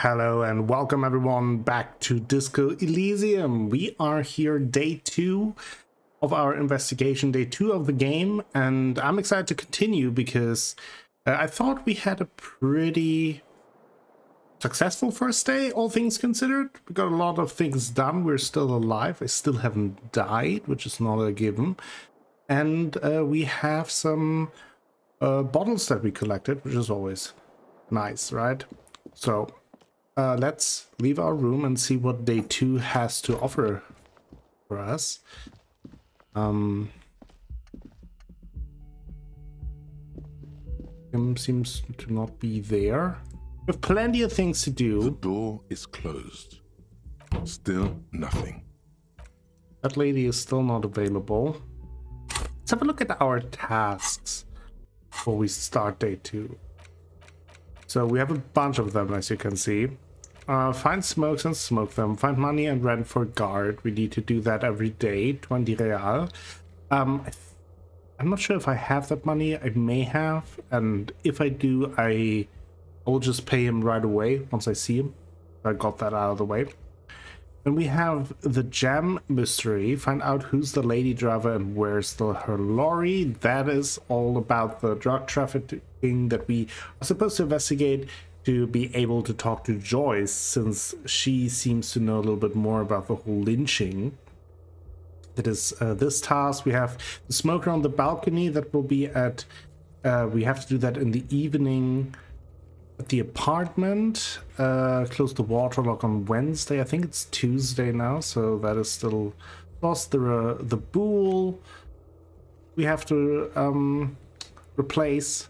Hello and welcome everyone back to Disco Elysium. We are here day 2 of our investigation, day 2 of the game, and I'm excited to continue because I thought we had a pretty successful first day, all things considered. We got a lot of things done. We're still alive. I still haven't died, which is not a given. And we have some bottles that we collected, which is always nice, right? So let's leave our room and see what day 2 has to offer for us. Him seems to not be there. We have plenty of things to do. The door is closed. Still nothing. That lady is still not available. Let's have a look at our tasks before we start day 2. So we have a bunch of them, as you can see. Find smokes and smoke them. Find money and rent for guard. We need to do that every day. 20 real. I'm not sure if I have that money. I may have. And if I do, I will just pay him right away once I see him. I got that out of the way. Then we have the jam mystery. Find out who's the lady driver and where's her lorry. That is all about the drug trafficking that we are supposed to investigate to be able to talk to Joyce, since she seems to know a little bit more about the whole lynching. That is this task. We have the smoker on the balcony. That will be at we have to do that in the evening at the apartment. Close the water lock on Wednesday. I think it's Tuesday now, so that is still lost. The bool we have to replace.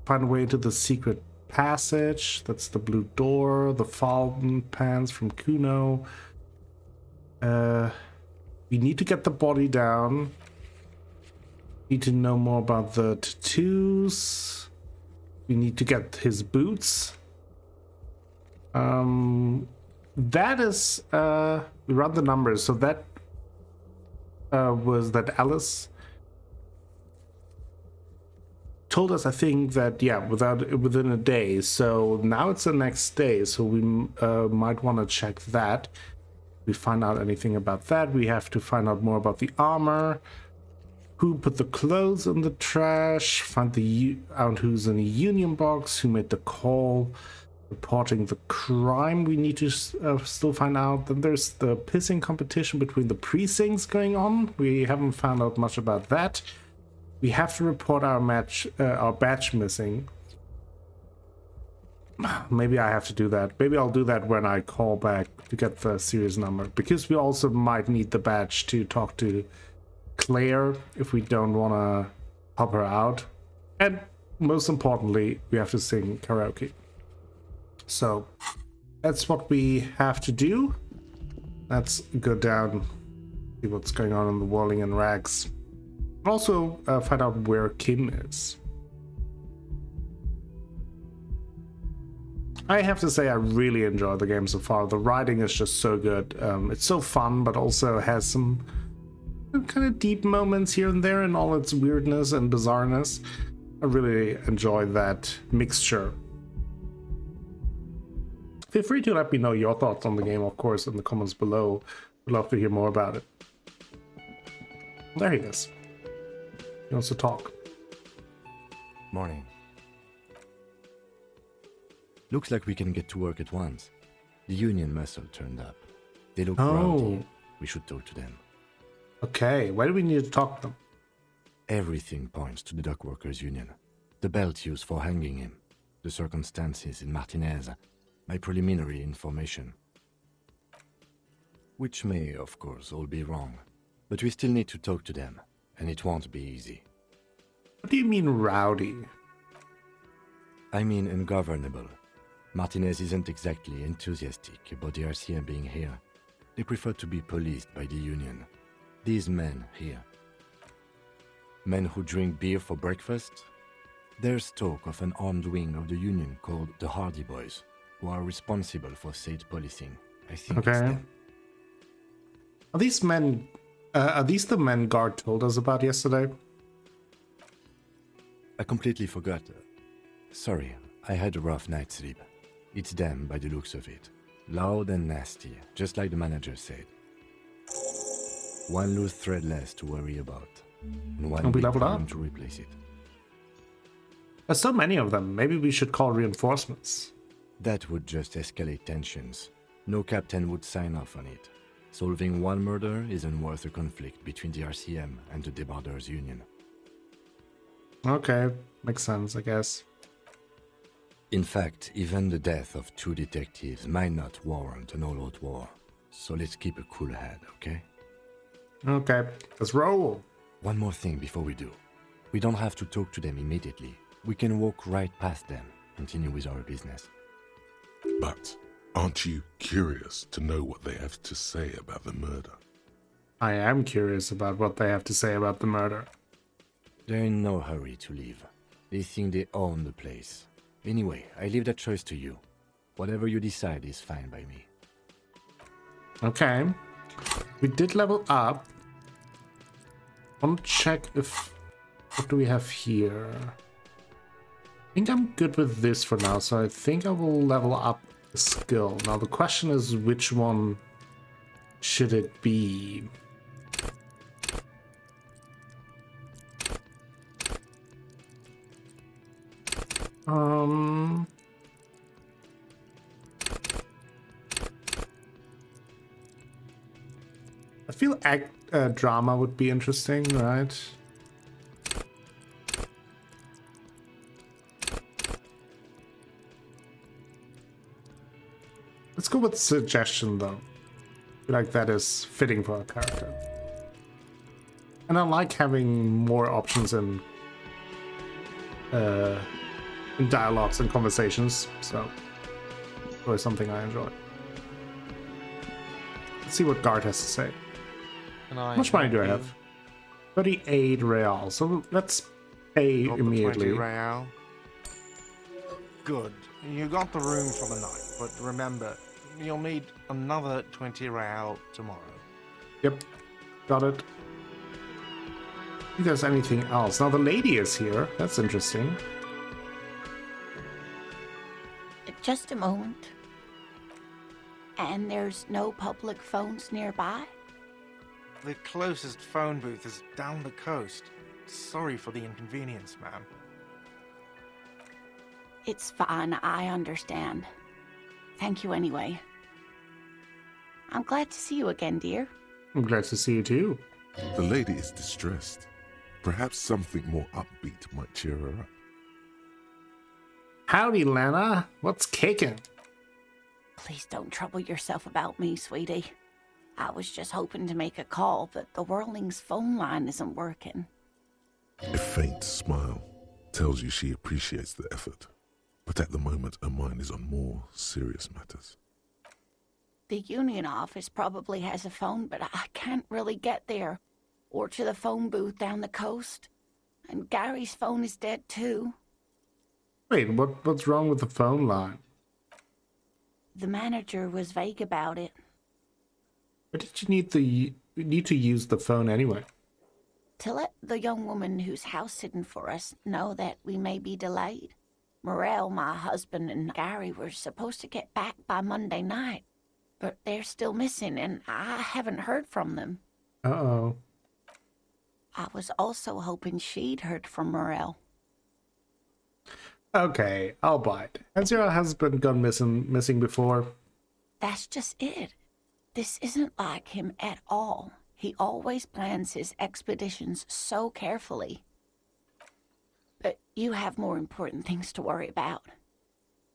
Find a way to the secret passage. That's the blue door. The fountain pans from Kuno. We need to get the body down. Need to know more about the tattoos. We need to get his boots. That is we run the numbers. So that was that Alice told us, I think, that within a day. So now it's the next day, so we might want to check that. We find out anything about that. We have to find out more about the armor, who put the clothes in the trash, find out who's in the union box, who made the call, reporting the crime. We need to still find out. Then there's the pissing competition between the precincts going on. We haven't found out much about that. We have to report our badge missing. Maybe I have to do that. Maybe I'll do that when I call back to get the serious number, because we also might need the badge to talk to Claire if we don't want to help her out. And most importantly, we have to sing karaoke. So that's what we have to do. Let's go down, see what's going on in the Whirling and Rags. Also find out where Kim is. I have to say I really enjoy the game so far. The writing is just so good. It's so fun, but also has some kind of deep moments here and there in all its weirdness and bizarreness. I really enjoy that mixture. Feel free to let me know your thoughts on the game, of course, in the comments below. Would love to hear more about it. There he is. He wants to talk. Morning. Looks like we can get to work at once. The union muscle turned up. They look rowdy. We should talk to them. Okay, why do we need to talk to them? Everything points to the dock workers union. The belt used for hanging him. The circumstances in Martinez. My preliminary information. Which may, of course, all be wrong. But we still need to talk to them. And it won't be easy. What do you mean rowdy? I mean ungovernable. Martinez isn't exactly enthusiastic about the RCM being here. They prefer to be policed by the union. These men here. Men who drink beer for breakfast? There's talk of an armed wing of the union called the Hardy Boys, who are responsible for state policing. I think it's them. Are these men... are these the men Guard told us about yesterday? I completely forgot. Sorry, I had a rough night's sleep. It's them by the looks of it. Loud and nasty, just like the manager said. One loose thread less to worry about. And one And we big leveled problem up. to replace it. There's so many of them. Maybe we should call reinforcements. That would just escalate tensions. No captain would sign off on it. Solving one murder isn't worth a conflict between the RCM and the Debarders Union. Okay, makes sense, I guess. In fact, even the death of 2 detectives might not warrant an all-out war. So let's keep a cool head, okay? Okay, let's roll. One more thing before we do. We don't have to talk to them immediately. We can walk right past them, continue with our business. But aren't you curious to know what they have to say about the murder? I am curious about what they have to say about the murder. They're in no hurry to leave. They think they own the place. Anyway, I leave that choice to you. Whatever you decide is fine by me. Okay. We did level up. I want to check if... What do we have here? I think I'm good with this for now, so I think I will level up the skill. Now the question is, which one should it be? I feel drama would be interesting, right? Let's go with suggestion, though. I feel like that is fitting for our character. And I like having more options in dialogues and conversations, so it's always something I enjoy. Let's see what Guard has to say. How much money do I have? 38 real. So let's pay Got immediately. The 20 real. Good. You got the room for the night, but remember, you'll need another 20 real tomorrow. Yep, got it. If there's anything else. Now the lady is here. That's interesting. Just a moment. And there's no public phones nearby? The closest phone booth is down the coast. Sorry for the inconvenience, ma'am. It's fine, I understand. Thank you anyway. I'm glad to see you again, dear. I'm glad to see you too. The lady is distressed. Perhaps something more upbeat might cheer her up. Howdy, Lena. What's kicking? Please don't trouble yourself about me, sweetie. I was just hoping to make a call, but the Whirling's phone line isn't working. A faint smile tells you she appreciates the effort, but at the moment her mind is on more serious matters. The union office probably has a phone, but I can't really get there, or to the phone booth down the coast. And Gary's phone is dead too. Wait, what's wrong with the phone line? The manager was vague about it. Why did you need to use the phone anyway? To let the young woman who's house-sitting for us know that we may be delayed. Morel, my husband, and Gary were supposed to get back by Monday night, but they're still missing, and I haven't heard from them. Uh-oh. I was also hoping she'd heard from Morel. Okay, I'll bite. Has your husband gone missing before? That's just it. This isn't like him at all. He always plans his expeditions so carefully. But you have more important things to worry about.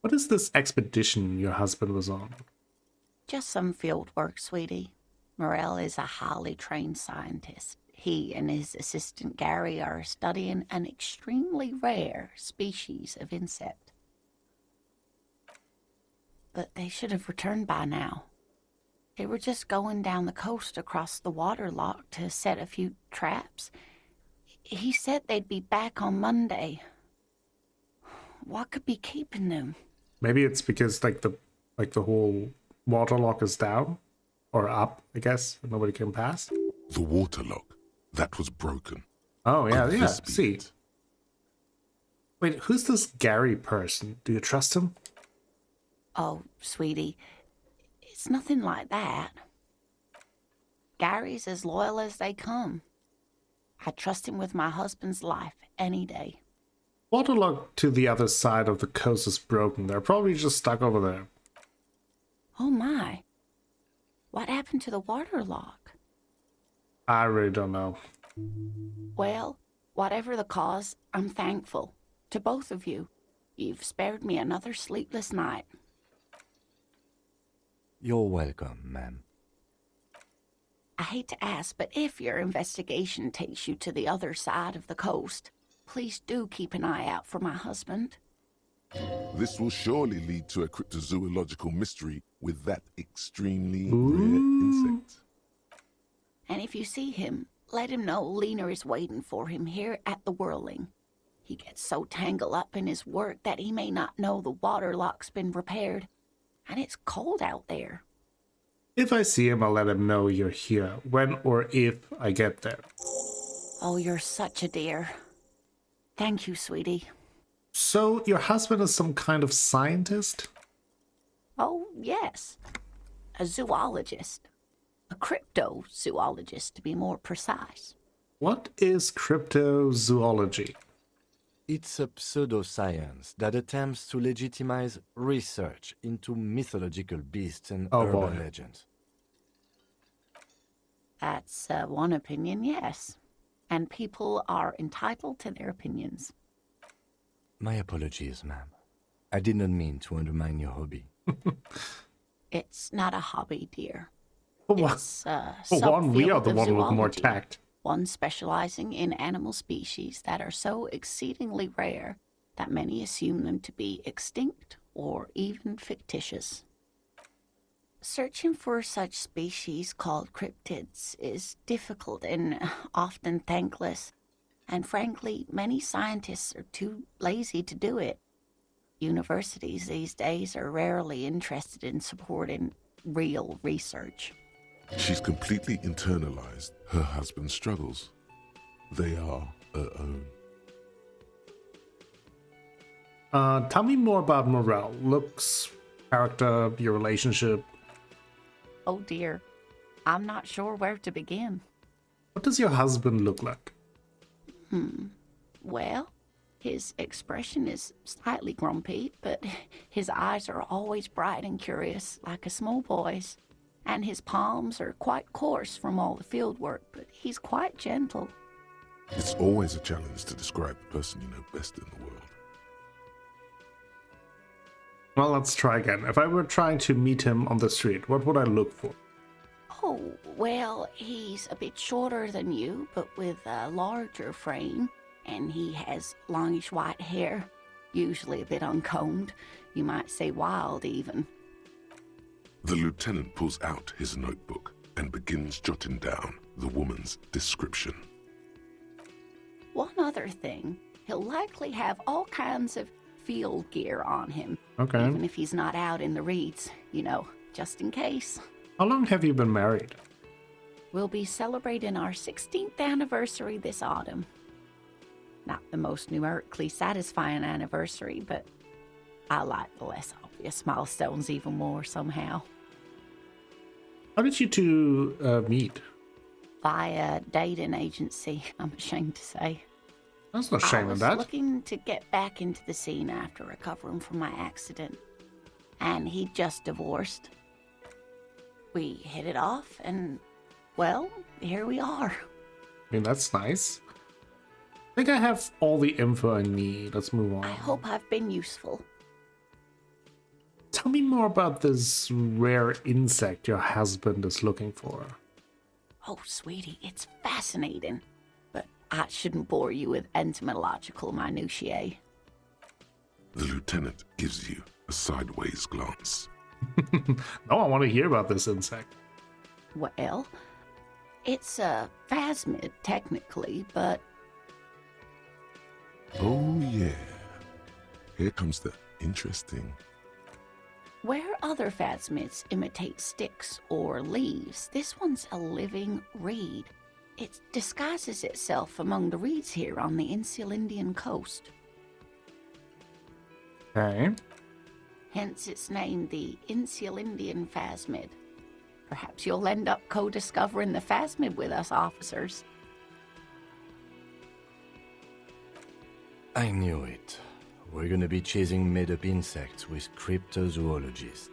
What is this expedition your husband was on? Just some field work, sweetie. Morel is a highly trained scientist. He and his assistant Gary are studying an extremely rare species of insect. But they should have returned by now. They were just going down the coast across the water lock to set a few traps. He said they'd be back on Monday. What could be keeping them? Maybe it's because like the whole water lock is down or up, I guess. Nobody can pass. The water lock that was broken. Oh yeah, Could yeah. this be See. it? Wait, who's this Gary person? Do you trust him? Oh, sweetie, it's nothing like that. Gary's as loyal as they come. I trust him with my husband's life any day. Waterlock to the other side of the coast is broken. They're probably just stuck over there. Oh my. What happened to the waterlock? I really don't know. Well, whatever the cause, I'm thankful. To both of you. You've spared me another sleepless night. You're welcome, ma'am. I hate to ask, but if your investigation takes you to the other side of the coast, please do keep an eye out for my husband. This will surely lead to a cryptozoological mystery with that extremely rare insect. And if you see him, let him know Lena is waiting for him here at the Whirling. He gets so tangled up in his work that he may not know the waterlock's been repaired, and it's cold out there. If I see him, I'll let him know you're here, when or if I get there. Oh, you're such a dear. Thank you, sweetie. So, your husband is some kind of scientist? Oh, yes. A zoologist. A cryptozoologist, to be more precise. What is cryptozoology? It's a pseudoscience that attempts to legitimize research into mythological beasts and urban legends. That's one opinion, yes. And people are entitled to their opinions. My apologies, ma'am. I did not mean to undermine your hobby. It's not a hobby, dear. It's For one, we are the one with more zoology. tact. One specializing in animal species that are so exceedingly rare that many assume them to be extinct or even fictitious. Searching for such species called cryptids is difficult and often thankless, and frankly, many scientists are too lazy to do it. Universities these days are rarely interested in supporting real research. She's completely internalized her husband's struggles. They are her own. Tell me more about Morel. Looks, character, your relationship. Oh dear, I'm not sure where to begin. What does your husband look like? Well, his expression is slightly grumpy, but his eyes are always bright and curious, like a small boy's. And his palms are quite coarse from all the field work, but he's quite gentle. It's always a challenge to describe the person you know best in the world. Well, let's try again. If I were trying to meet him on the street, what would I look for? Oh, well, he's a bit shorter than you, but with a larger frame, and he has longish white hair, usually a bit uncombed. You might say wild, even. The lieutenant pulls out his notebook and begins jotting down the woman's description. One other thing, he'll likely have all kinds of field gear on him. Okay. Even if he's not out in the reeds, you know, just in case. How long have you been married? We'll be celebrating our 16th anniversary this autumn. Not the most numerically satisfying anniversary, but I like the less obvious milestones even more somehow. How did you two meet? Via dating agency, I'm ashamed to say. There's no shame in I that. was looking to get back into the scene after recovering from my accident, and he'd just divorced. We hit it off, and, well, here we are. I mean, that's nice. I think I have all the info I need. Let's move on. I hope I've been useful. Tell me more about this rare insect your husband is looking for. Oh, sweetie, it's fascinating. But I shouldn't bore you with entomological minutiae. The lieutenant gives you a sideways glance. No, I want to hear about this insect. Well, it's a phasmid, technically, but... Oh, yeah. Here comes the interesting. Where other phasmids imitate sticks or leaves, this one's a living reed. It disguises itself among the reeds here on the insular Indian coast. Okay. hence its name, the Insulindian phasmid. Perhaps you'll end up co-discovering the phasmid with us, officers. I knew it. We're gonna be chasing made-up insects with cryptozoologists.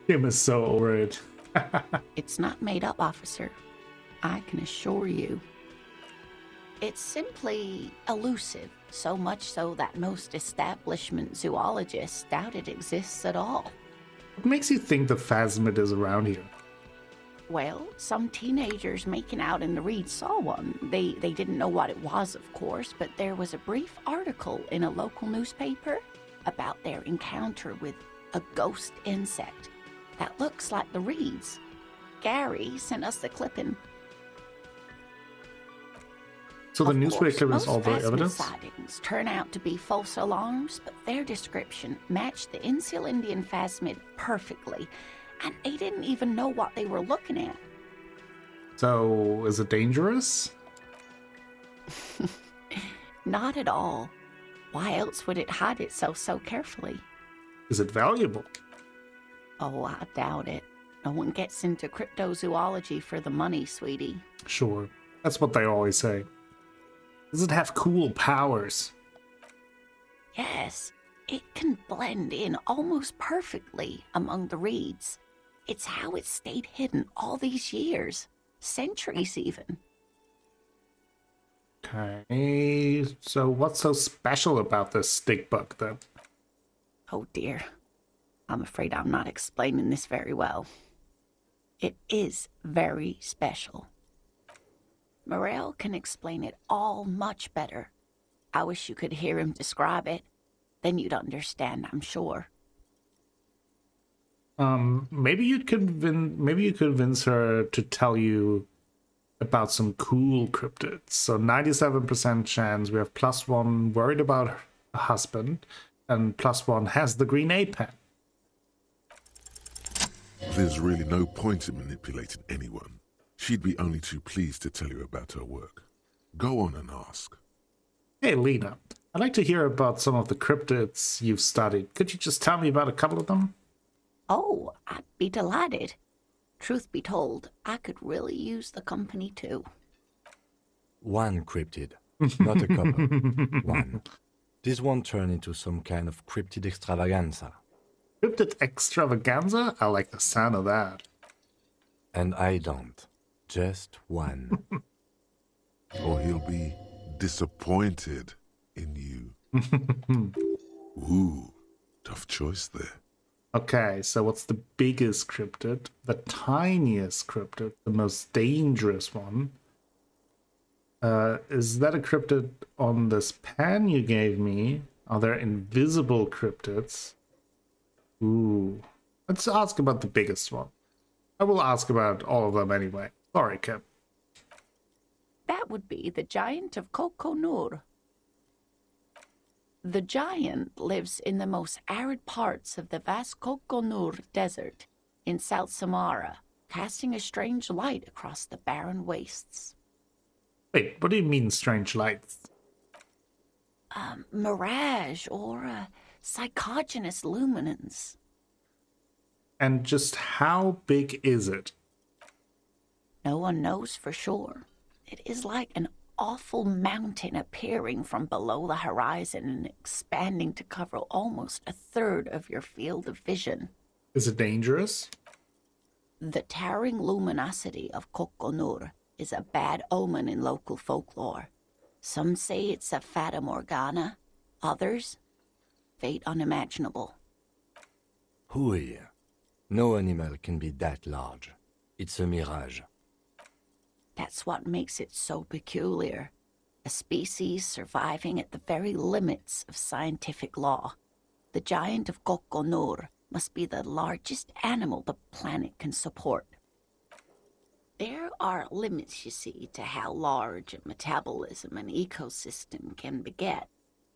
Kim is so over it. It's not made up, officer. I can assure you. It's simply elusive, so much so that most establishment zoologists doubt it exists at all. What makes you think the phasmid is around here? Well, some teenagers making out in the reeds saw one. They didn't know what it was, of course, but there was a brief article in a local newspaper about their encounter with a ghost insect that looks like the reeds. Gary sent us the clipping. So the Of newspaper course, is all the most phasmid evidence? sightings turn out to be false alarms, but their description matched the Insulindian phasmid perfectly, and they didn't even know what they were looking at. So, is it dangerous? Not at all. Why else would it hide itself so carefully? Is it valuable? Oh, I doubt it. No one gets into cryptozoology for the money, sweetie. Sure. That's what they always say. Does it have cool powers? Yes, it can blend in almost perfectly among the reeds. It's how it stayed hidden all these years, centuries even. Okay, so what's so special about this stick bug then? Oh dear, I'm afraid I'm not explaining this very well. It is very special. Morel can explain it all much better. I wish you could hear him describe it. Then you'd understand, I'm sure. Maybe you convince her to tell you about some cool cryptids. So 97% chance we have +1 worried about her husband, and +1 has the green ape pen. There's really no point in manipulating anyone. She'd be only too pleased to tell you about her work. Go on and ask. Hey, Lena, I'd like to hear about some of the cryptids you've studied. Could you just tell me about a couple of them? Oh, I'd be delighted. Truth be told, I could really use the company too. One cryptid, not a couple. One. This won't turn into some kind of cryptid extravaganza. Cryptid extravaganza? I like the sound of that. And I don't. Just one. Or he'll be disappointed in you. Ooh, tough choice there. Okay, so what's the biggest cryptid, the tiniest cryptid, the most dangerous one? Is that a cryptid on this pen you gave me? Are there invisible cryptids? Ooh, let's ask about the biggest one. I will ask about all of them anyway. Sorry, Kim. That would be the giant of Coconur. The giant lives in the most arid parts of the vast Coconur Desert in South Samara, casting a strange light across the barren wastes. Wait, what do you mean strange lights? Mirage or psychogenous luminance. And just how big is it? No one knows for sure. It is like an awful mountain appearing from below the horizon and expanding to cover almost a third of your field of vision. Is it dangerous? The towering luminosity of Coconur is a bad omen in local folklore. Some say it's a fata morgana, others, fate unimaginable. Who here? No animal can be that large. It's a mirage. That's what makes it so peculiar. A species surviving at the very limits of scientific law. The giant of Coconur must be the largest animal the planet can support. There are limits, you see, to how large a metabolism an ecosystem can beget.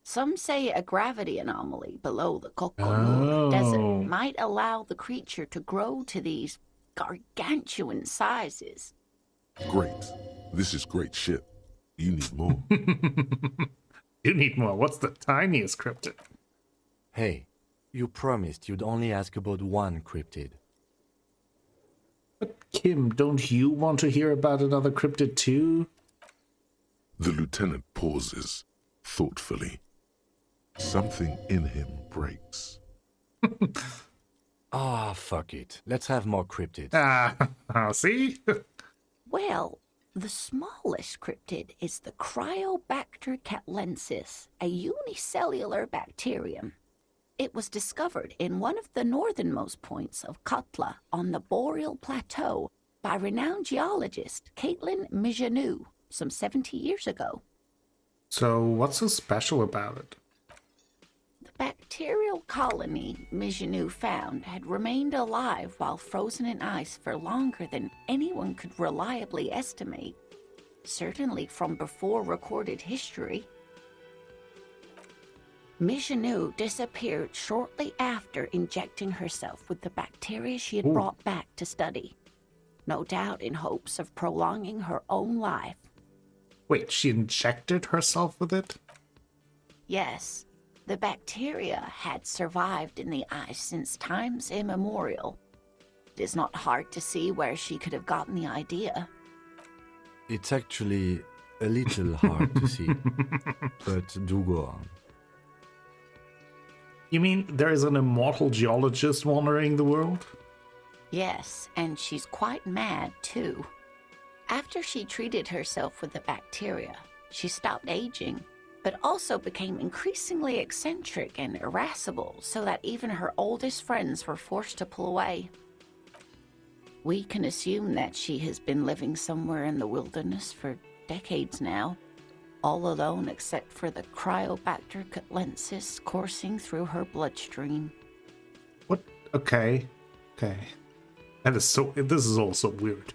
Some say a gravity anomaly below the Coconur Desert might allow the creature to grow to these gargantuan sizes. Great. This is great shit. You need more. You need more. What's the tiniest cryptid? Hey, you promised you'd only ask about one cryptid. But Kim, don't you want to hear about another cryptid too? The lieutenant pauses, thoughtfully. Something in him breaks. Ah, fuck it. Let's have more cryptids. See? Well, the smallest cryptid is the Cryobacter catlensis, a unicellular bacterium. It was discovered in one of the northernmost points of Katla on the Boreal Plateau by renowned geologist Caitlin Mijanou some 70 years ago. So what's so special about it? The bacterial colony Mijanou found had remained alive while frozen in ice for longer than anyone could reliably estimate, certainly from before recorded history. Mijanou disappeared shortly after injecting herself with the bacteria she had brought back to study, no doubt in hopes of prolonging her own life. Wait, she injected herself with it? Yes, the bacteria had survived in the ice since times immemorial. It is not hard to see where she could have gotten the idea. It's actually a little hard to see, but do go on. You mean there is an immortal geologist wandering the world? Yes, and she's quite mad, too. After she treated herself with the bacteria, she stopped aging, but also became increasingly eccentric and irascible, so that even her oldest friends were forced to pull away. We can assume that she has been living somewhere in the wilderness for decades now, all alone except for the Cryobacter catlensis coursing through her bloodstream. What? Okay. That is so. This is also weird.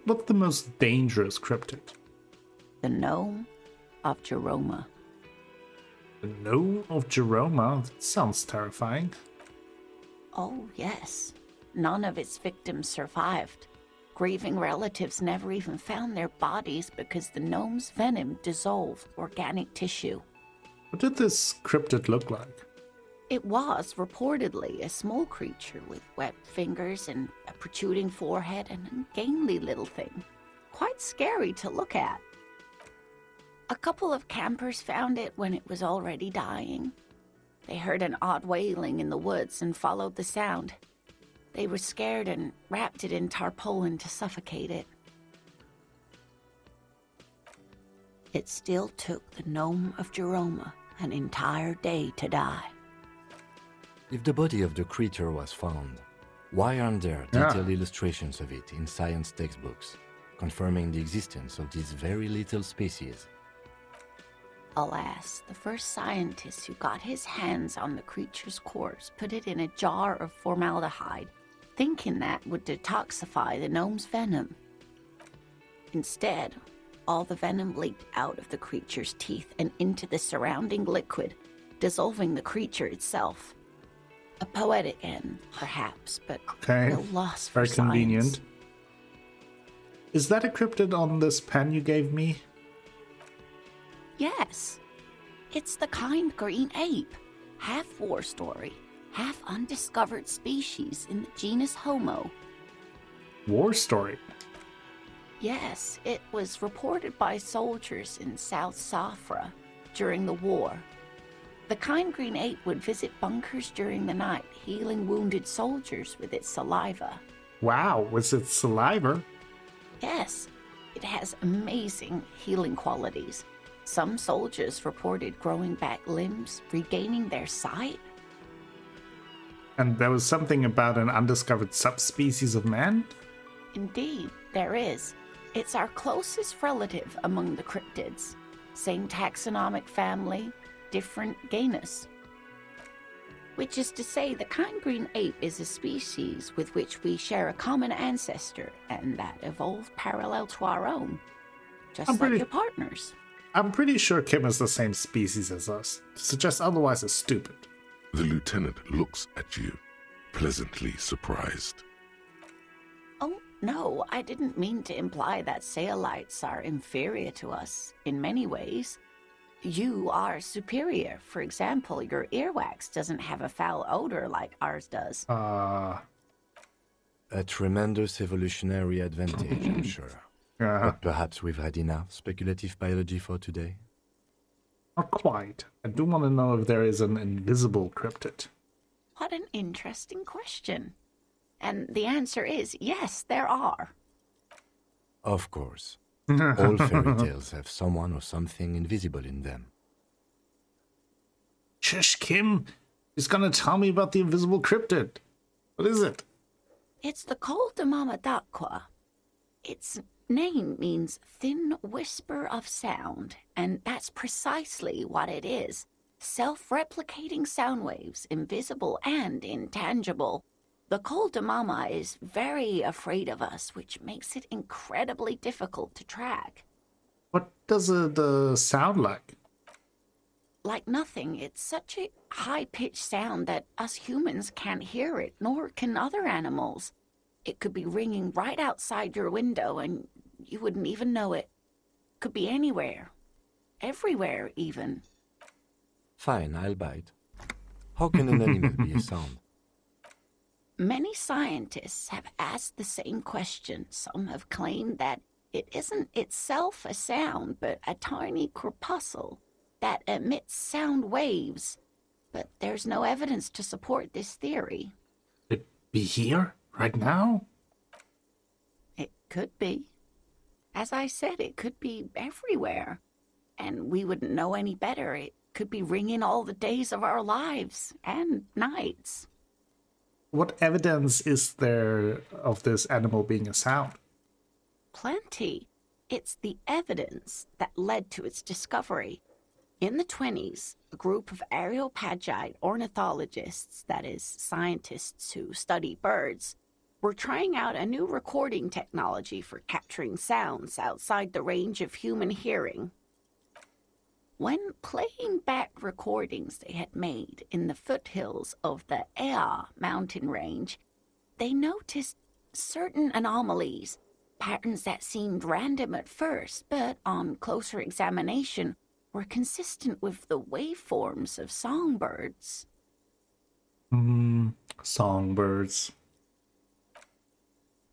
What's the most dangerous cryptid? The gnome of Jeroma. The gnome of Jeroma? That sounds terrifying. Oh, yes. None of its victims survived. Grieving relatives never even found their bodies because the gnome's venom dissolved organic tissue. What did this cryptid look like? It was reportedly a small creature with webbed fingers and a protruding forehead and an ungainly little thing. Quite scary to look at. A couple of campers found it when it was already dying. They heard an odd wailing in the woods and followed the sound. They were scared and wrapped it in tarpaulin to suffocate it. It still took the gnome of Jeroma an entire day to die. If the body of the creature was found, why aren't there detailed illustrations of it in science textbooks, confirming the existence of this very little species? Alas, the first scientist who got his hands on the creature's corpse put it in a jar of formaldehyde, thinking that would detoxify the gnome's venom. Instead, all the venom leaked out of the creature's teeth and into the surrounding liquid, dissolving the creature itself. A poetic end, perhaps, but no loss for very convenient. science. Is that a cryptid on this pen you gave me? Yes. It's the kind green ape, half war story, half undiscovered species in the genus Homo. War story? Yes, it was reported by soldiers in South Safra during the war. The kind green ape would visit bunkers during the night, healing wounded soldiers with its saliva. Wow, was it saliva? Yes, it has amazing healing qualities. Some soldiers reported growing back limbs, regaining their sight. And there was something about an undiscovered subspecies of man? Indeed, there is. It's our closest relative among the cryptids. Same taxonomic family, different genus. Which is to say, the kind green ape is a species with which we share a common ancestor and that evolved parallel to our own. Just like your partners. I'm pretty sure Kim is the same species as us. To suggest otherwise is stupid. The lieutenant looks at you, pleasantly surprised. Oh, no, I didn't mean to imply that Saolites are inferior to us in many ways. You are superior. For example, your earwax doesn't have a foul odor like ours does. A tremendous evolutionary advantage, I'm sure. But perhaps we've had enough speculative biology for today? Not quite. I do want to know if there is an invisible cryptid. What an interesting question. And the answer is yes, there are. Of course. All fairy tales have someone or something invisible in them. Shush, Kim. He's gonna tell me about the invisible cryptid. What is it? It's the Col de Mamadaqua. Its name means thin whisper of sound, and that's precisely what it is. Self-replicating sound waves, invisible and intangible. The Col de Mama is very afraid of us, which makes it incredibly difficult to track. What does it sound like? Like nothing. It's such a high-pitched sound that us humans can't hear it, nor can other animals. It could be ringing right outside your window and you wouldn't even know it. Could be anywhere. Everywhere, even. Fine, I'll bite. How can an animal be a sound? Many scientists have asked the same question. Some have claimed that it isn't itself a sound, but a tiny corpuscle that emits sound waves. But there's no evidence to support this theory. It be here? Right now? It could be. As I said, it could be everywhere. And we wouldn't know any better. It could be ringing all the days of our lives and nights. What evidence is there of this animal being a sound? Plenty. It's the evidence that led to its discovery. In the 1920s, a group of areopagite ornithologists, that is, scientists who study birds, were trying out a new recording technology for capturing sounds outside the range of human hearing. When playing back recordings they had made in the foothills of the Ea mountain range, they noticed certain anomalies, patterns that seemed random at first, but on closer examination were consistent with the waveforms of songbirds. Songbirds.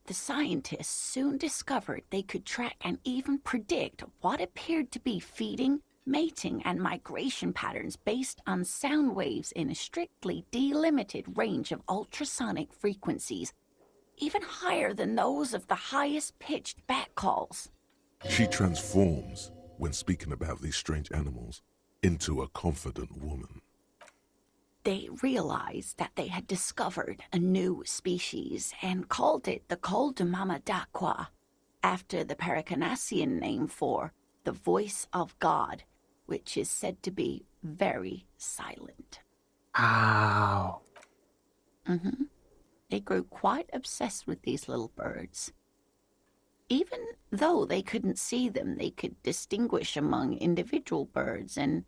The scientists soon discovered they could track and even predict what appeared to be feeding, mating, and migration patterns based on sound waves in a strictly delimited range of ultrasonic frequencies, even higher than those of the highest-pitched bat calls. She transforms, when speaking about these strange animals, into a confident woman. They realized that they had discovered a new species and called it the Col de Mamadaqua, after the Paracanassian name for the voice of God, which is said to be very silent. Ow. They grew quite obsessed with these little birds. Even though they couldn't see them, they could distinguish among individual birds and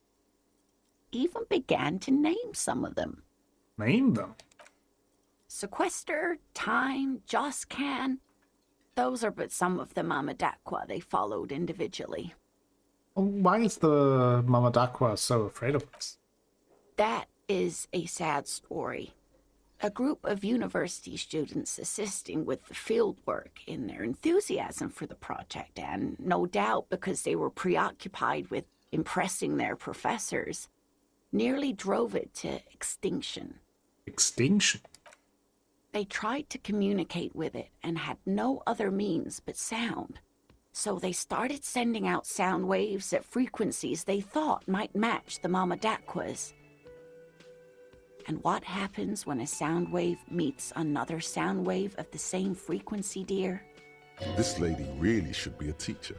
even began to name some of them. Name them? Sequester, Time, Joscan. Those are but some of the Mamadaqua they followed individually. Why is the Mamadaqua so afraid of us? That is a sad story. A group of university students assisting with the field work in their enthusiasm for the project, and no doubt because they were preoccupied with impressing their professors, nearly drove it to extinction. Extinction? They tried to communicate with it and had no other means but sound. So they started sending out sound waves at frequencies they thought might match the Mamadaquas. And what happens when a sound wave meets another sound wave of the same frequency, dear? This lady really should be a teacher.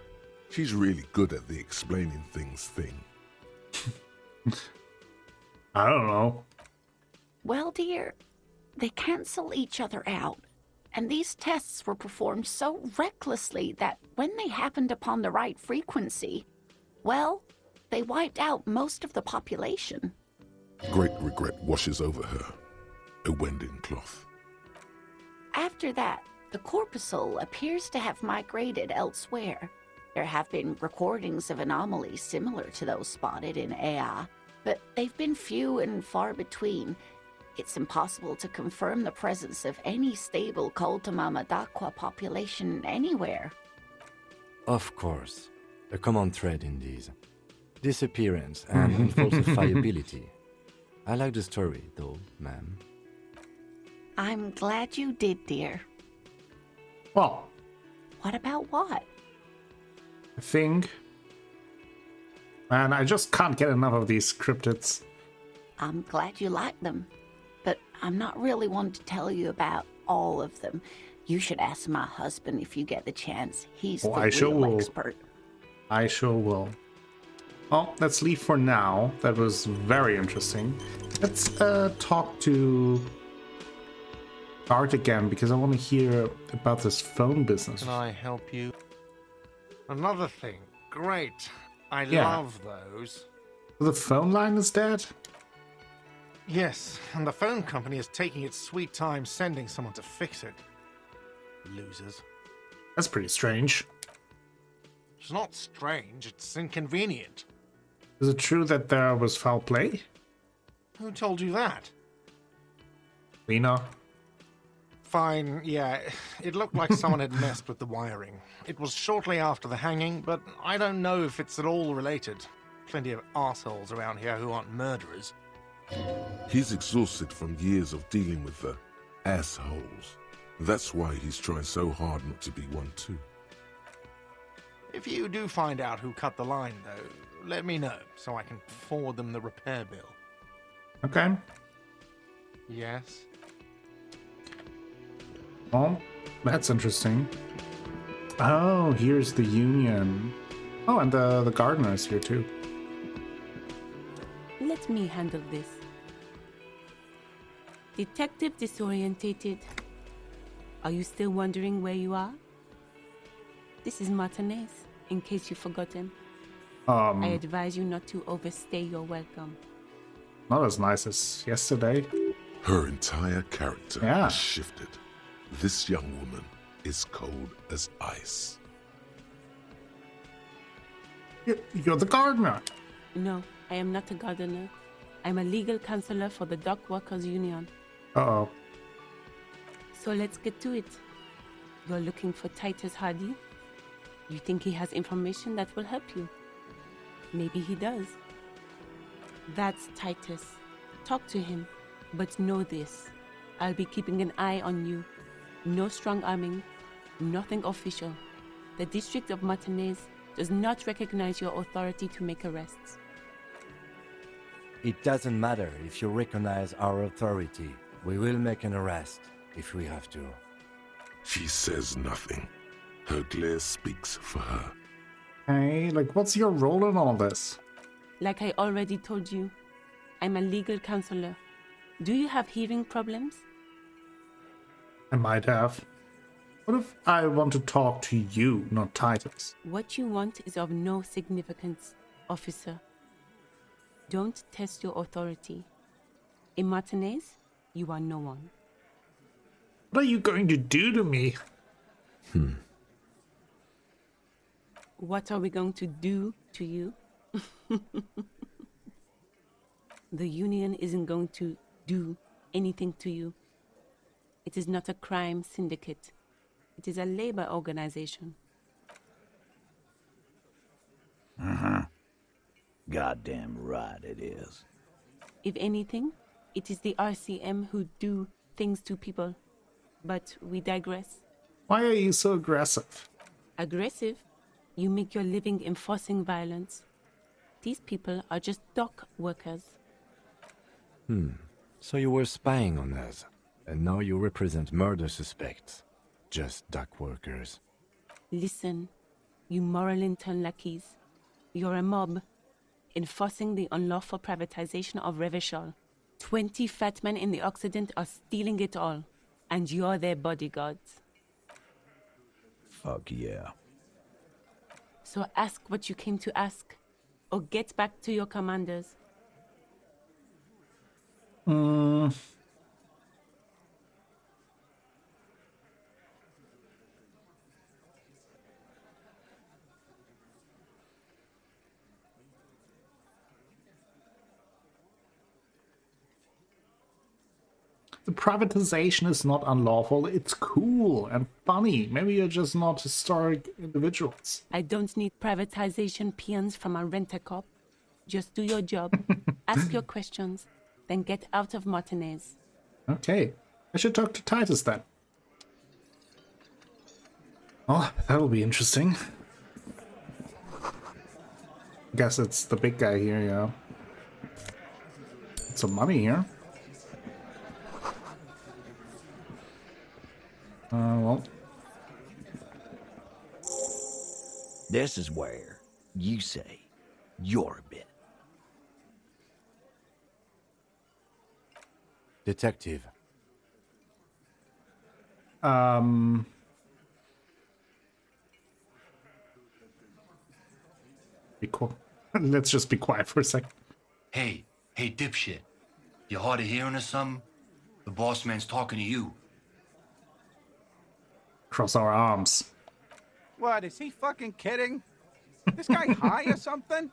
She's really good at the explaining things thing. I don't know. Well, dear, they cancel each other out. And these tests were performed so recklessly that when they happened upon the right frequency, well, they wiped out most of the population. Great regret washes over her. A wending cloth. After that, the corpuscle appears to have migrated elsewhere. There have been recordings of anomalies similar to those spotted in AI, but they've been few and far between. It's impossible to confirm the presence of any stable Coltamama Dakwa population anywhere. Of course. A common thread in these. Disappearance and unfalsifiability. I like the story, though, ma'am. I'm glad you did, dear. Well, What about what? I think... Man, I just can't get enough of these cryptids. I'm glad you like them, but I'm not really one to tell you about all of them. You should ask my husband if you get the chance. He's the real expert. I sure will. Well, let's leave for now. That was very interesting. Let's talk to Bart again, because I want to hear about this phone business. Can I help you? Another thing. Great. I Yeah. love those. The phone line is dead? Yes, and the phone company is taking its sweet time sending someone to fix it. Losers. That's pretty strange. It's not strange, it's inconvenient. Is it true that there was foul play? Who told you that? Lena? Fine, yeah, it looked like someone had messed with the wiring. It was shortly after the hanging, but I don't know if it's at all related. Plenty of assholes around here who aren't murderers. He's exhausted from years of dealing with the assholes. That's why he's trying so hard not to be one too. If you do find out who cut the line, though, let me know, so I can forward them the repair bill. Okay. Yes? Well, that's interesting. Oh, here's the union. Oh, and the gardener is here too. Let me handle this. Detective disorientated. Are you still wondering where you are? This is Martinez, in case you've forgotten. I advise you not to overstay your welcome. Not as nice as yesterday. Her entire character Yeah. has shifted. This young woman is cold as ice. You're the gardener. No, I am not a gardener. I'm a legal counselor for the Dock Workers Union. Uh-oh. So let's get to it. You're looking for Titus Hardy? You think he has information that will help you? Maybe he does. That's Titus. Talk to him. But know this. I'll be keeping an eye on you. No strong arming. Nothing official. The District of Martinez does not recognize your authority to make arrests. It doesn't matter if you recognize our authority. We will make an arrest if we have to. She says nothing. Her glare speaks for her. Hey, like, what's your role in all this? Like I already told you, I'm a legal counselor. Do you have hearing problems? I might have. What if I want to talk to you, not Titus? What you want is of no significance, officer. Don't test your authority. In Martinez, you are no one. What are you going to do to me? What are we going to do to you? The union isn't going to do anything to you. It is not a crime syndicate. It is a labor organization. Goddamn right it is. If anything, it is the RCM who do things to people. But we digress. Why are you so aggressive? Aggressive? You make your living enforcing violence. These people are just dock workers. So you were spying on us, and now you represent murder suspects. Just dock workers. Listen, you moral intern lackeys. You're a mob, enforcing the unlawful privatization of Revachol. 20 fat men in the Occident are stealing it all, and you're their bodyguards. Fuck yeah. So ask what you came to ask, or get back to your commanders. The privatization is not unlawful. It's cool and funny. Maybe you're just not historic individuals. I don't need privatization peons from a rent-a-cop. Just do your job, ask your questions, then get out of Martinez. Okay, I should talk to Titus then. Oh, that'll be interesting. I guess it's the big guy here, yeah. Some money here. Well. This is where you say your bit. Detective. Be cool. Let's just be quiet for a second. Hey, dipshit. You hard of hearing or something? The boss man's talking to you. Cross our arms. What, is he fucking kidding? This guy high or something?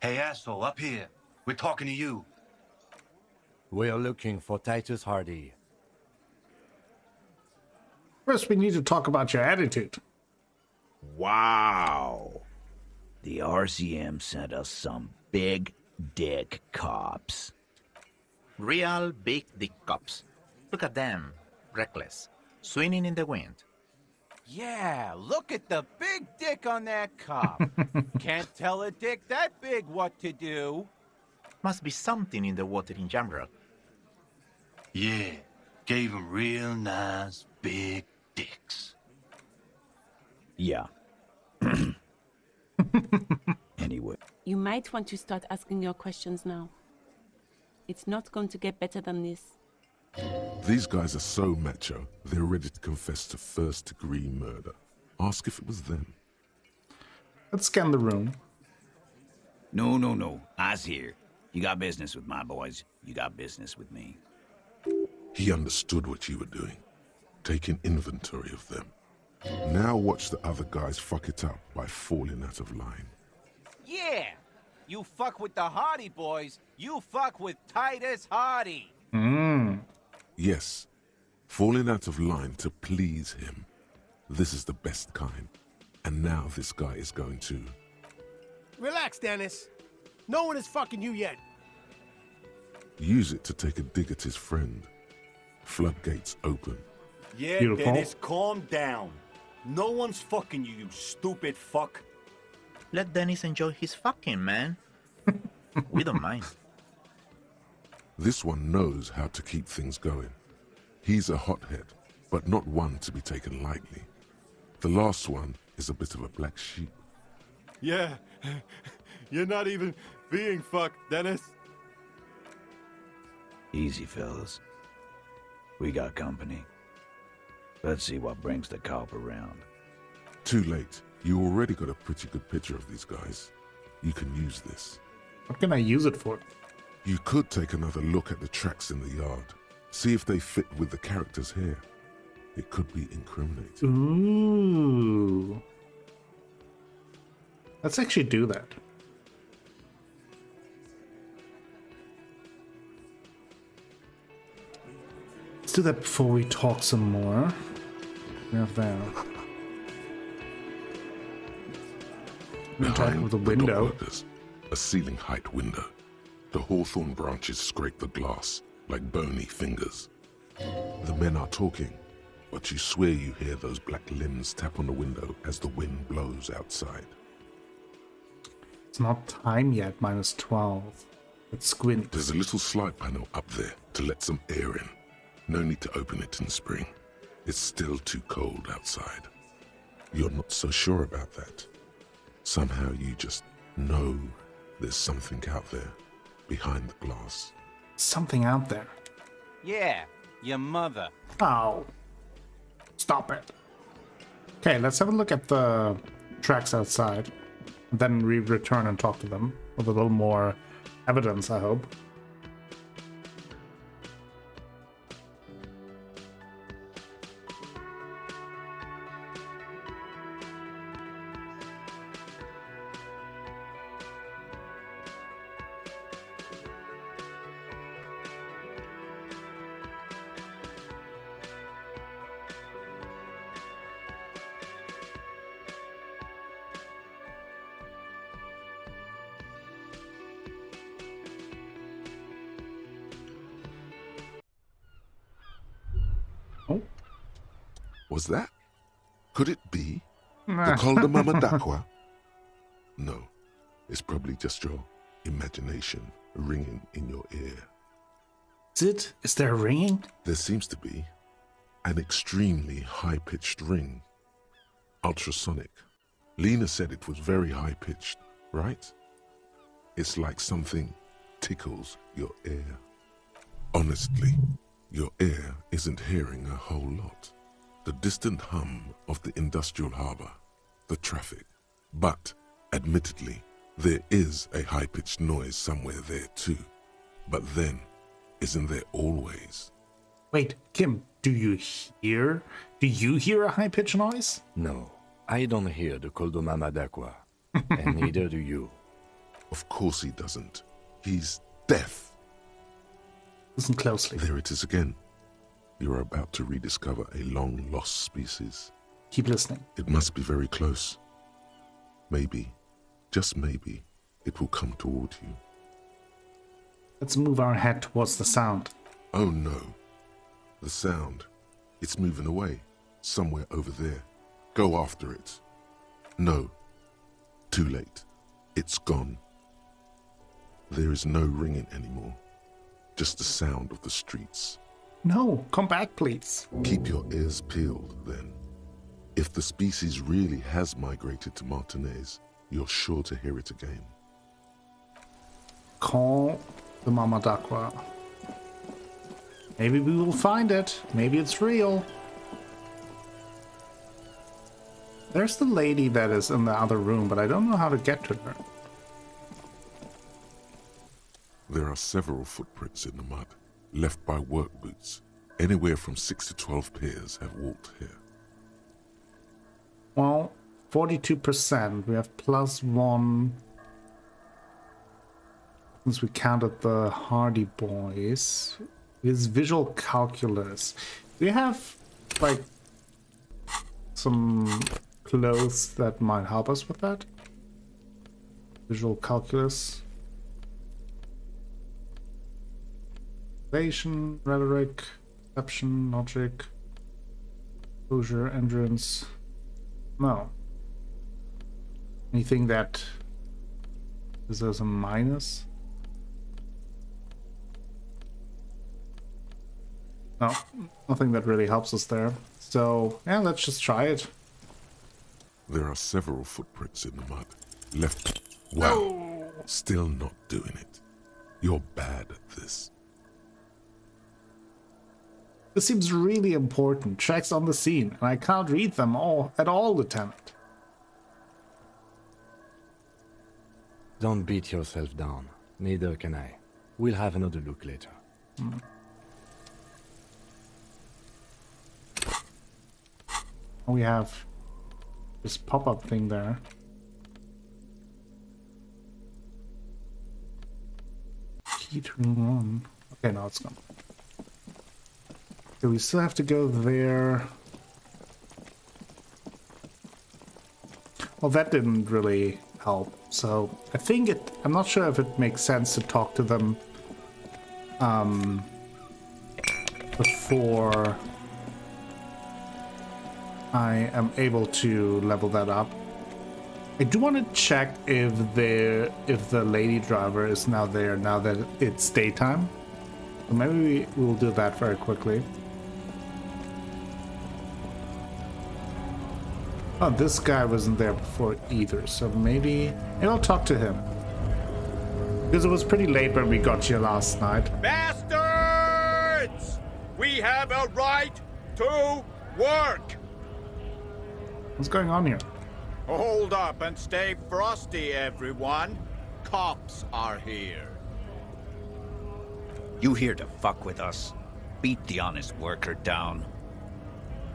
Hey, asshole, up here. We're talking to you. We're looking for Titus Hardy. First, we need to talk about your attitude. Wow. The RCM sent us some big dick cops. Real big dick cops. Look at them. Reckless. Swinging in the wind. Yeah, look at the big dick on that cop. Can't tell a dick that big what to do. Must be something in the water in Jamrock. Yeah, gave him real nice big dicks. Yeah. Anyway. You might want to start asking your questions now. It's not going to get better than this. These guys are so macho, they're ready to confess to first-degree murder. Ask if it was them. Let's scan the room. No. I's here. You got business with my boys. You got business with me. He understood what you were doing, taking inventory of them. Now watch the other guys fuck it up by falling out of line. Yeah, you fuck with the Hardy boys, you fuck with Titus Hardy. Yes, falling out of line to please him. This is the best kind. And now this guy is going to... Relax, Dennis. No one is fucking you yet. use it to take a dig at his friend. Floodgates open. Yeah, Beautiful. Dennis, calm down. No one's fucking you, you stupid fuck. Let Dennis enjoy his fucking, man. We don't mind. This one knows how to keep things going. He's a hothead, but not one to be taken lightly. The last one is a bit of a black sheep. Yeah, you're not even being fucked, Dennis. Easy, fellas. We got company. Let's see what brings the cop around. Too late. You already got a pretty good picture of these guys. You can use this. What can I use it for? You could take another look at the tracks in the yard. See if they fit with the characters here. It could be incriminating. Ooh. Let's actually do that. Let's do that before we talk some more. We have there. Attack with a window. Workers, a ceiling height window. The hawthorn branches scrape the glass like bony fingers. The men are talking, but you swear you hear those black limbs tap on the window as the wind blows outside. It's not time yet, -12. Let's squint. There's a little slide panel up there to let some air in. No need to open it in spring. It's still too cold outside. You're not so sure about that. Somehow you just know there's something out there, behind the glass. Something out there. Yeah, your mother. Oh. Stop it. Okay, let's have a look at the tracks outside. Then we return and talk to them with a little more evidence, I hope. Was that? Could it be? The Col de Mamadakwa? No, it's probably just your imagination ringing in your ear. Is there a ringing? There seems to be an extremely high-pitched ring. Ultrasonic. Lena said it was very high-pitched, right? It's like something tickles your ear. Honestly, your ear isn't hearing a whole lot. The distant hum of the industrial harbor, the traffic. But, admittedly, there is a high-pitched noise somewhere there too. But then, isn't there always? Wait, Kim, do you hear a high-pitched noise? No, I don't hear the Col de Mamadakwa, and neither do you. Of course he doesn't. He's deaf. Listen closely. There it is again. You are about to rediscover a long-lost species. Keep listening. It must be very close. Maybe, just maybe, it will come toward you. Let's move our head towards the sound. Oh no. The sound. It's moving away. Somewhere over there. Go after it. No. Too late. It's gone. There is no ringing anymore. Just the sound of the streets. No, come back, please. Keep your ears peeled, then. If the species really has migrated to Martinez, you're sure to hear it again. Call the Mamadakwa. Maybe we will find it. Maybe it's real. There's the lady that is in the other room, but I don't know how to get to her. There are several footprints in the mud, left by work boots. Anywhere from 6 to 12 pairs have walked here. Well, 42%. We have +1. Since we counted the Hardy Boys. Is visual calculus. Do you have, like, some clothes that might help us with that? Visual calculus. Relation, rhetoric, perception, logic, closure, endurance. No. Anything that is as a minus? No, nothing that really helps us there. So, yeah, let's just try it. There are several footprints in the mud. Left. Wow. Still not doing it. You're bad at this. This seems really important. Checks on the scene, and I can't read them all at all, Lieutenant. Don't beat yourself down. Neither can I. We'll have another look later. We have this pop-up thing there. Key to room 1. Okay, now it's gone. So we still have to go there. Well, that didn't really help. So I think I'm not sure if it makes sense to talk to them before I am able to level that up. I do want to check if the lady driver is now there now that it's daytime. So maybe we will do that very quickly. Oh, this guy wasn't there before either, so maybe I'll talk to him. Because it was pretty late when we got here last night. Bastards! We have a right to work! What's going on here? Hold up and stay frosty, everyone. Cops are here. You here to fuck with us? Beat the honest worker down.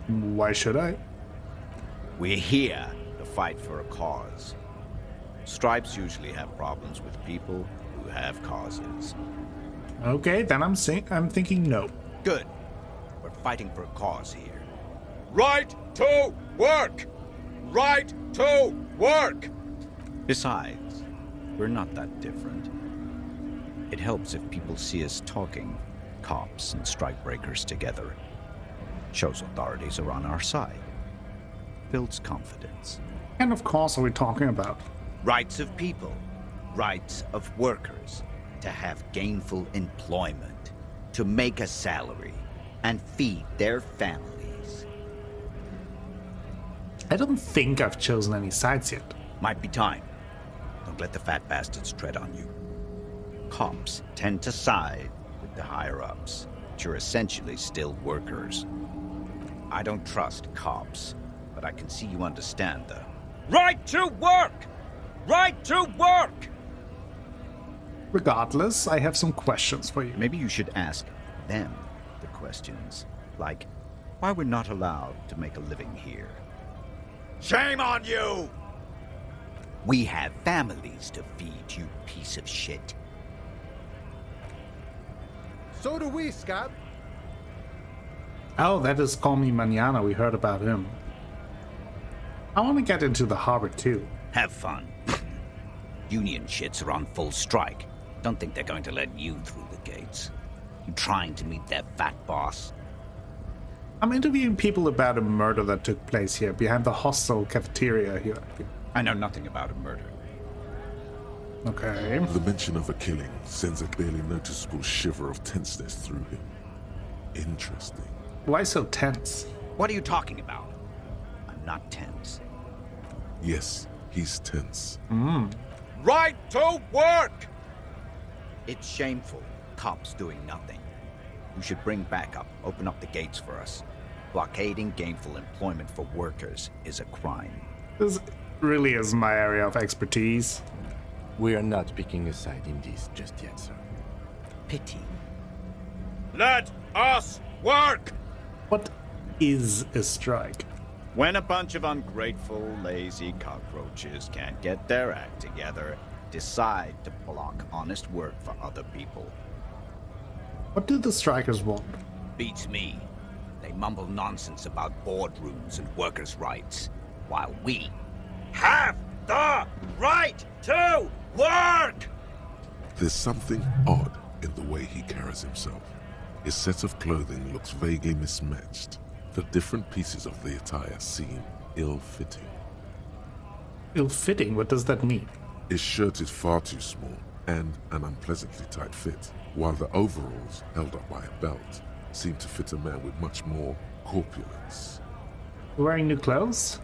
Why should I? We're here to fight for a cause. Stripes usually have problems with people who have causes. Okay, then I'm thinking no. Good. We're fighting for a cause here. Right to work! Right to work! Besides, we're not that different. It helps if people see us talking, cops and strikebreakers together. Shows authorities are on our side. Builds confidence. And of course, are we talking about? Rights of people. Rights of workers. To have gainful employment. To make a salary. And feed their families. I don't think I've chosen any sides yet. Might be time. Don't let the fat bastards tread on you. Cops tend to side with the higher-ups, but you're essentially still workers. I don't trust cops, but I can see you understand the right to work! Right to work! Regardless, I have some questions for you. Maybe you should ask them the questions, like why we're not allowed to make a living here. Shame on you! We have families to feed, you piece of shit. So do we, Scott. Oh, that is Call Me Mañana. We heard about him. I want to get into the harbor too. Have fun. Union shits are on full strike. Don't think they're going to let you through the gates. You trying to meet their fat boss? I'm interviewing people about a murder that took place here, behind the hostel cafeteria here. I know nothing about a murder. Okay. The mention of a killing sends a barely noticeable shiver of tenseness through him. Interesting. Why so tense? What are you talking about? I'm not tense. Yes, he's tense. Right to work! It's shameful. Cops doing nothing. You should bring backup. Open up the gates for us. Blockading gainful employment for workers is a crime. This really is my area of expertise. We are not picking a side in this just yet, sir. Pity. Let us work! What is a strike? When a bunch of ungrateful, lazy cockroaches can't get their act together, decide to block honest work for other people. What do the strikers want? Beats me. They mumble nonsense about boardrooms and workers' rights, while we have the right to work! There's something odd in the way he carries himself. His set of clothing looks vaguely mismatched. The different pieces of the attire seem ill-fitting. Ill-fitting? What does that mean? His shirt is far too small and an unpleasantly tight fit, while the overalls, held up by a belt, seem to fit a man with much more corpulence. Wearing new clothes?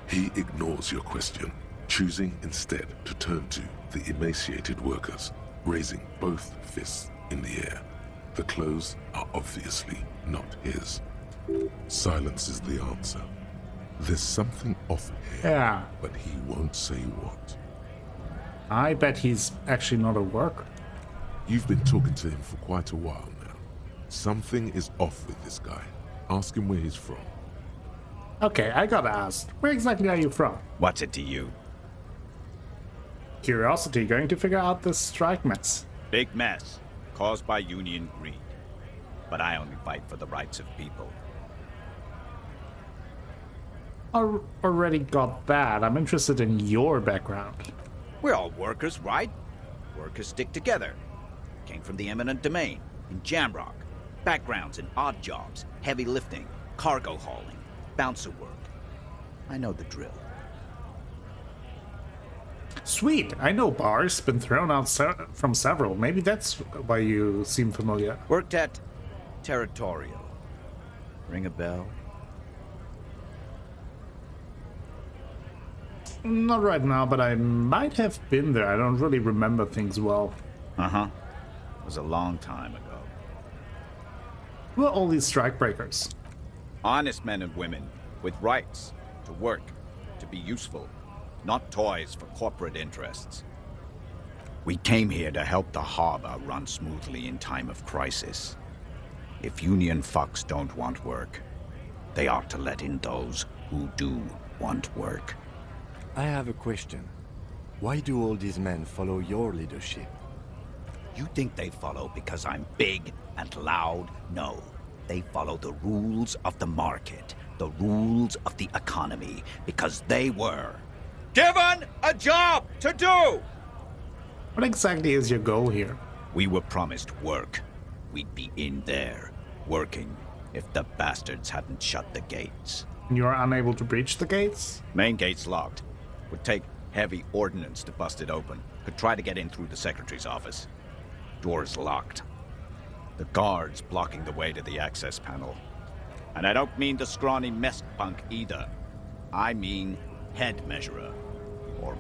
He ignores your question, choosing instead to turn to the emaciated workers, raising both fists in the air. The clothes are obviously not his. Silence is the answer. There's something off here, Yeah. but he won't say what. I bet he's actually not a worker. You've been talking to him for quite a while now. Something is off with this guy. Ask him where he's from. Okay, I gotta ask. Where exactly are you from? What's it to you? Curiosity, going to figure out this strike mess. Big mess, caused by union greed. But I only fight for the rights of people. Already got that. I'm interested in your background. We're all workers, right? Workers stick together. Came from the eminent domain, in Jamrock. Backgrounds in odd jobs, heavy lifting, cargo hauling, bouncer work. I know the drill. Sweet, I know bars. Been thrown out from several. Maybe that's why you seem familiar. Worked at Territorial. Ring a bell? Not right now, but I might have been there. I don't really remember things well. Uh-huh. It was a long time ago. Who are all these strikebreakers? Honest men and women with rights to work, to be useful, not toys for corporate interests. We came here to help the harbor run smoothly in time of crisis. If union fucks don't want work, they ought to let in those who do want work. I have a question. Why do all these men follow your leadership? You think they follow because I'm big and loud? No. They follow the rules of the market, the rules of the economy, because they were given a job to do! What exactly is your goal here? We were promised work. We'd be in there, working, if the bastards hadn't shut the gates. And you are unable to breach the gates? Main gate's locked. Would take heavy ordnance to bust it open. Could try to get in through the secretary's office. Door's locked. The guards blocking the way to the access panel. And I don't mean the scrawny mess punk either. I mean head measurer. Or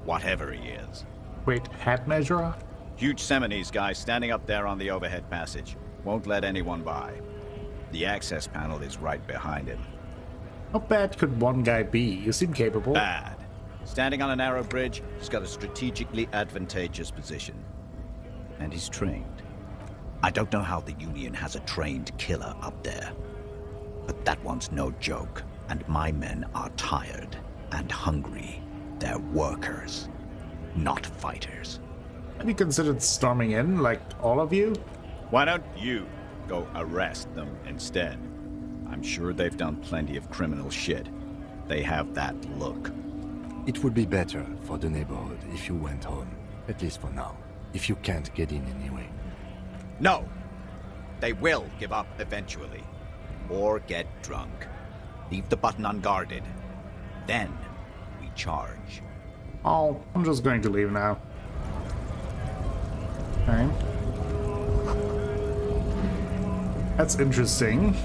whatever he is. Wait, head measurer? Huge Seminese guy standing up there on the overhead passage. Won't let anyone by. The access panel is right behind him. How bad could one guy be? You seem capable. Bad. Standing on a narrow bridge, he's got a strategically advantageous position. And he's trained. I don't know how the Union has a trained killer up there. But that one's no joke. And my men are tired and hungry. They're workers, not fighters. Have you considered storming in, like all of you? Why don't you go arrest them instead? I'm sure they've done plenty of criminal shit. They have that look. It would be better for the neighborhood if you went home, at least for now, if you can't get in anyway. No! They will give up eventually. Or get drunk. Leave the button unguarded. Then we charge. Oh, I'm just going to leave now. Okay. That's interesting.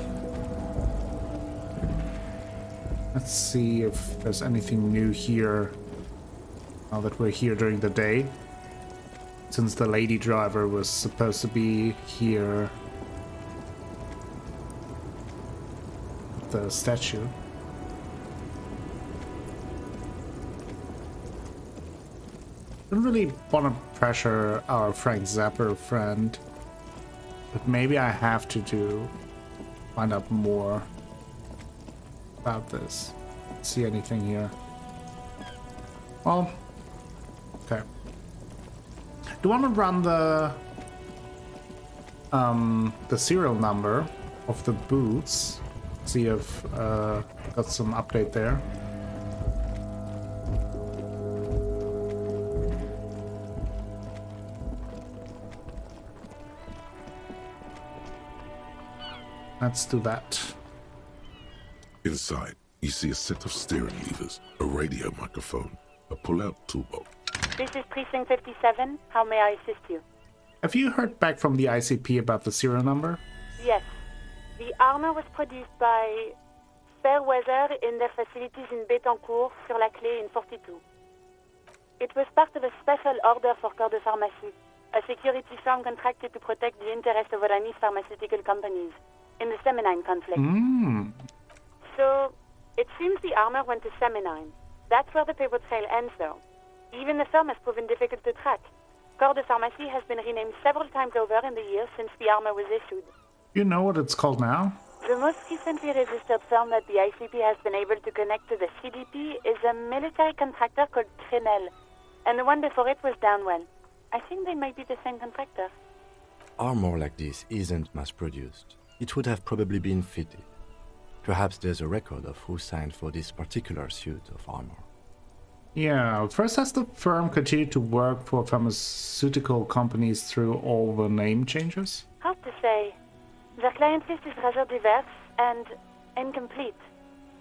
Let's see if there's anything new here now that we're here during the day. Since the lady driver was supposed to be here at the statue. Don't really want to pressure our Frank Zapper friend, but maybe I have to find out more about this. See anything here? Well, okay. Do you want to run the serial number of the boots? See if got some update there. Let's do that. Inside, you see a set of steering levers, a radio microphone, a pull-out toolbox. This is Precinct 57. How may I assist you? Have you heard back from the ICP about the serial number? Yes. The armor was produced by Fairweather in their facilities in Bétancourt, sur la Clé in 42. It was part of a special order for Corps de Pharmacie, a security firm contracted to protect the interests of Oranese pharmaceutical companies in the Seminine conflict. So, it seems the armor went to Seminine. That's where the paper trail ends, though. Even the firm has proven difficult to track. Corps de Pharmacie has been renamed several times over in the years since the armor was issued. You know what it's called now? The most recently registered firm that the ICP has been able to connect to the CDP is a military contractor called Trinell, and the one before it was Downwell. I think they might be the same contractor. Armor like this isn't mass-produced. It would have probably been fitted. Perhaps there's a record of who signed for this particular suit of armor. Yeah, first has the firm continued to work for pharmaceutical companies through all the name changes? Hard to say. Their client list is rather diverse and incomplete.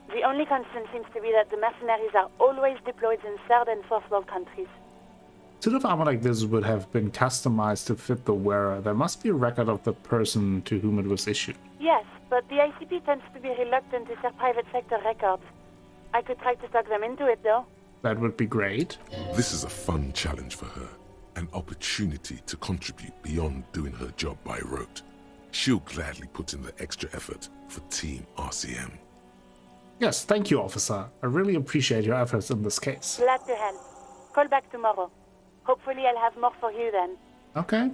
The only constant seems to be that the mercenaries are always deployed in third and fourth world countries. Suit of armor like this would have been customized to fit the wearer. There must be a record of the person to whom it was issued. Yes, but the ICP tends to be reluctant to share private sector records. I could try to talk them into it, though. That would be great. This is a fun challenge for her. An opportunity to contribute beyond doing her job by rote. She'll gladly put in the extra effort for Team RCM. Yes, thank you, officer. I really appreciate your efforts in this case. Glad to help. Call back tomorrow. Hopefully I'll have more for you then. Okay.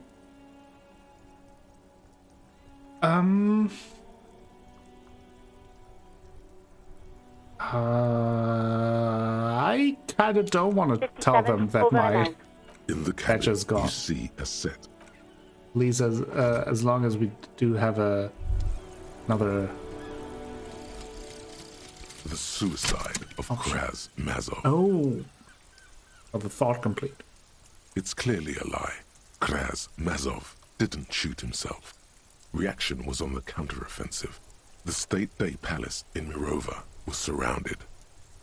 I kind of don't want to tell them that my patch is gone. You see a set. Please, as long as we do have another. The suicide of Kraz Mazov. Oh, of the thought complete. It's clearly a lie. Kraz Mazov didn't shoot himself. Reaction was on the counteroffensive. The State Day Palace in Mirova was surrounded.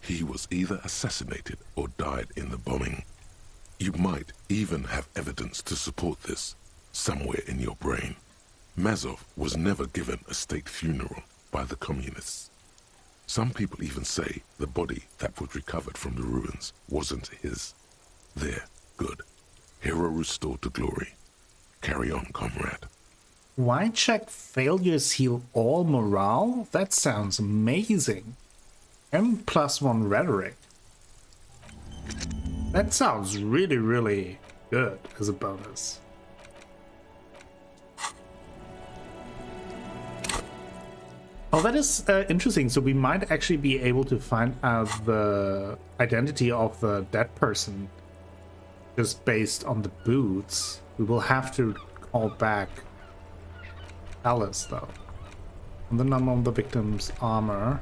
He was either assassinated or died in the bombing. You might even have evidence to support this, somewhere in your brain. Mazov was never given a state funeral by the communists. Some people even say the body that was recovered from the ruins wasn't his. There, good. Hero restored to glory. Carry on, comrade. Why check failures heal all morale? That sounds amazing. M+1 rhetoric. That sounds really, really good as a bonus. Oh, that is interesting. So we might actually be able to find out the identity of the dead person just based on the boots. We will have to call back Alice, though. And the number on the victim's armor.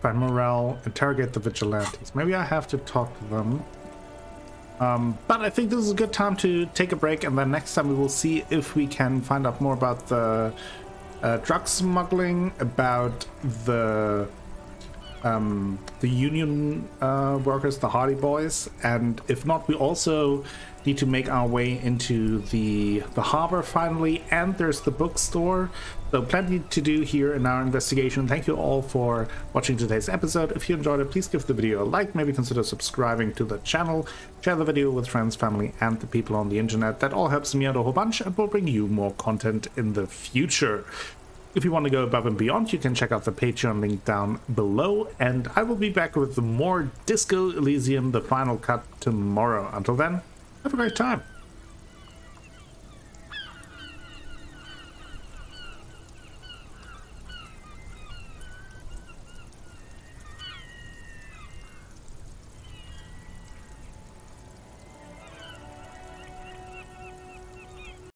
Find morale, interrogate the vigilantes. Maybe I have to talk to them. But I think this is a good time to take a break, and then next time we will see if we can find out more about the drug smuggling, about the union workers, the Hardy Boys, and if not, we also need to make our way into the harbor finally, and there's the bookstore. So plenty to do here in our investigation. Thank you all for watching today's episode. If you enjoyed it, please give the video a like, maybe consider subscribing to the channel, share the video with friends, family, and the people on the internet. That all helps me out a whole bunch and will bring you more content in the future. If you want to go above and beyond, you can check out the Patreon link down below, and I will be back with more Disco Elysium, the final cut, tomorrow. Until then, have a great time.